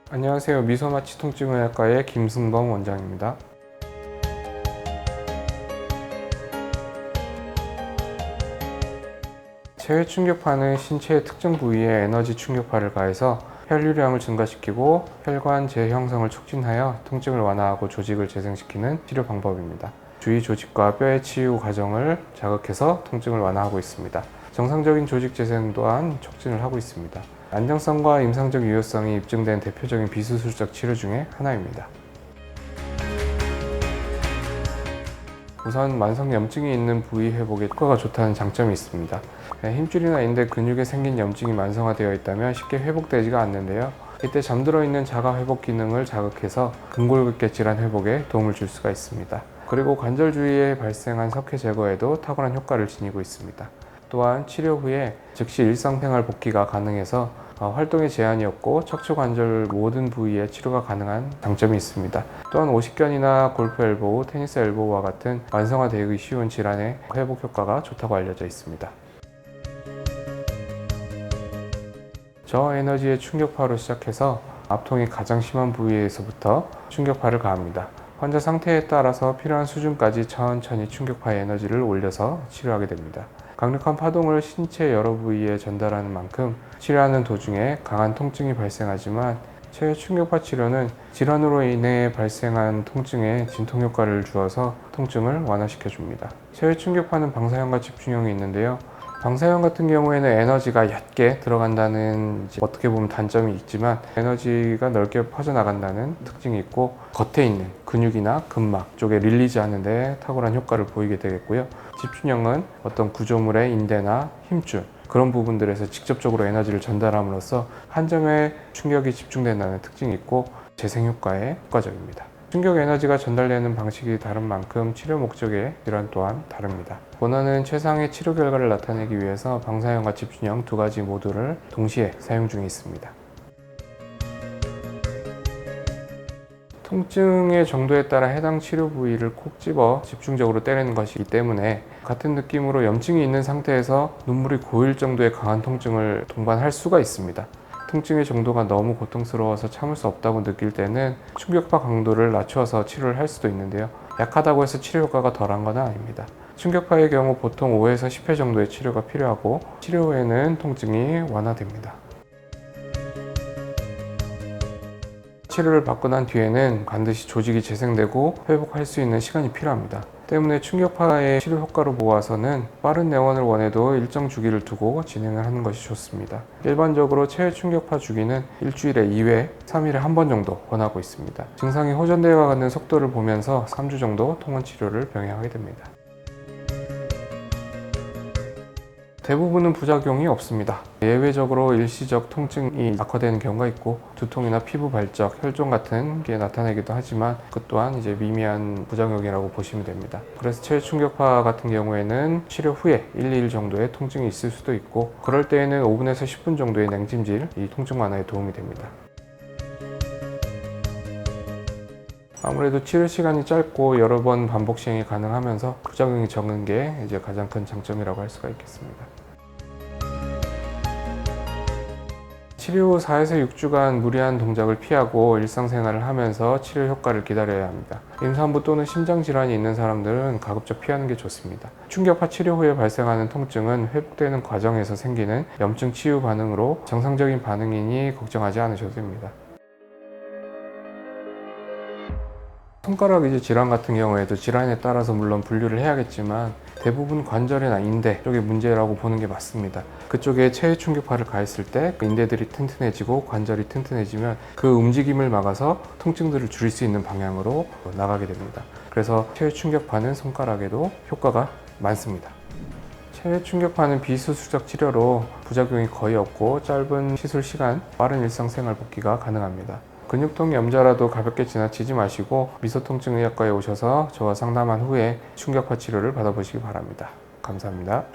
안녕하세요. 미소마취 통증의학과의 김승범 원장입니다. 체외 충격파는 신체의 특정 부위에 에너지 충격파를 가해서 혈류량을 증가시키고 혈관 재형성을 촉진하여 통증을 완화하고 조직을 재생시키는 치료 방법입니다. 주위 조직과 뼈의 치유 과정을 자극해서 통증을 완화하고 있습니다. 정상적인 조직 재생 또한 촉진을 하고 있습니다. 안정성과 임상적 유효성이 입증된 대표적인 비수술적 치료 중에 하나입니다. 우선 만성 염증이 있는 부위 회복에 효과가 좋다는 장점이 있습니다. 힘줄이나 인대 근육에 생긴 염증이 만성화되어 있다면 쉽게 회복되지가 않는데요. 이때 잠들어 있는 자가 회복 기능을 자극해서 근골격계 질환 회복에 도움을 줄 수가 있습니다. 그리고 관절 주위에 발생한 석회 제거에도 탁월한 효과를 지니고 있습니다. 또한 치료 후에 즉시 일상생활 복귀가 가능해서 활동에 제한이 없고 척추관절 모든 부위에 치료가 가능한 장점이 있습니다. 또한 오십견이나 골프 엘보우, 테니스 엘보우와 같은 만성화되기 쉬운 질환의 회복 효과가 좋다고 알려져 있습니다. 저에너지의 충격파로 시작해서 압통이 가장 심한 부위에서부터 충격파를 가합니다. 환자 상태에 따라서 필요한 수준까지 천천히 충격파의 에너지를 올려서 치료하게 됩니다. 강력한 파동을 신체 여러 부위에 전달하는 만큼 치료하는 도중에 강한 통증이 발생하지만 체외 충격파 치료는 질환으로 인해 발생한 통증에 진통 효과를 주어서 통증을 완화시켜 줍니다. 체외 충격파는 방사형과 집중형이 있는데요. 방사형 같은 경우에는 에너지가 얕게 들어간다는 어떻게 보면 단점이 있지만 에너지가 넓게 퍼져나간다는 특징이 있고 겉에 있는 근육이나 근막 쪽에 릴리즈 하는데 탁월한 효과를 보이게 되겠고요. 집중형은 어떤 구조물의 인대나 힘줄 그런 부분들에서 직접적으로 에너지를 전달함으로써 한 점에 충격이 집중된다는 특징이 있고 재생 효과에 효과적입니다. 충격 에너지가 전달되는 방식이 다른 만큼 치료 목적의 질환 또한 다릅니다. 원하는 최상의 치료 결과를 나타내기 위해서 방사형과 집중형 두 가지 모두를 동시에 사용 중에 있습니다. 통증의 정도에 따라 해당 치료 부위를 콕 집어 집중적으로 때리는 것이기 때문에 같은 느낌으로 염증이 있는 상태에서 눈물이 고일 정도의 강한 통증을 동반할 수가 있습니다. 통증의 정도가 너무 고통스러워서 참을 수 없다고 느낄 때는 충격파 강도를 낮춰서 치료를 할 수도 있는데요. 약하다고 해서 치료 효과가 덜한 건 아닙니다. 충격파의 경우 보통 5에서 10회 정도의 치료가 필요하고 치료 후에는 통증이 완화됩니다. 치료를 받고 난 뒤에는 반드시 조직이 재생되고 회복할 수 있는 시간이 필요합니다. 때문에 충격파의 치료 효과로 보아서는 빠른 내원을 원해도 일정 주기를 두고 진행을 하는 것이 좋습니다. 일반적으로 체외 충격파 주기는 일주일에 2회, 3일에 한 번 정도 권하고 있습니다. 증상이 호전되어 가는 속도를 보면서 3주 정도 통원 치료를 병행하게 됩니다. 대부분은 부작용이 없습니다. 예외적으로 일시적 통증이 악화되는 경우가 있고 두통이나 피부 발적, 혈종 같은 게 나타나기도 하지만 그 또한 이제 미미한 부작용이라고 보시면 됩니다. 그래서 체외 충격파 같은 경우에는 치료 후에 1, 2일 정도의 통증이 있을 수도 있고 그럴 때에는 5분에서 10분 정도의 냉찜질이 통증 완화에 도움이 됩니다. 아무래도 치료 시간이 짧고 여러 번 반복 시행이 가능하면서 부작용이 적은 게 이제 가장 큰 장점이라고 할 수가 있겠습니다. 치료 후 4에서 6주간 무리한 동작을 피하고 일상생활을 하면서 치료 효과를 기다려야 합니다. 임산부 또는 심장질환이 있는 사람들은 가급적 피하는 게 좋습니다. 충격파 치료 후에 발생하는 통증은 회복되는 과정에서 생기는 염증 치유 반응으로 정상적인 반응이니 걱정하지 않으셔도 됩니다. 손가락 질환 같은 경우에도 질환에 따라서 물론 분류를 해야겠지만 대부분 관절이나 인대 쪽의 문제라고 보는 게 맞습니다. 그쪽에 체외 충격파를 가했을 때 그 인대들이 튼튼해지고 관절이 튼튼해지면 그 움직임을 막아서 통증들을 줄일 수 있는 방향으로 나가게 됩니다. 그래서 체외 충격파는 손가락에도 효과가 많습니다. 체외 충격파는 비수술적 치료로 부작용이 거의 없고 짧은 시술 시간, 빠른 일상생활 복귀가 가능합니다. 근육통 염좌라도 가볍게 지나치지 마시고 미소통증의학과에 오셔서 저와 상담한 후에 충격파 치료를 받아보시기 바랍니다. 감사합니다.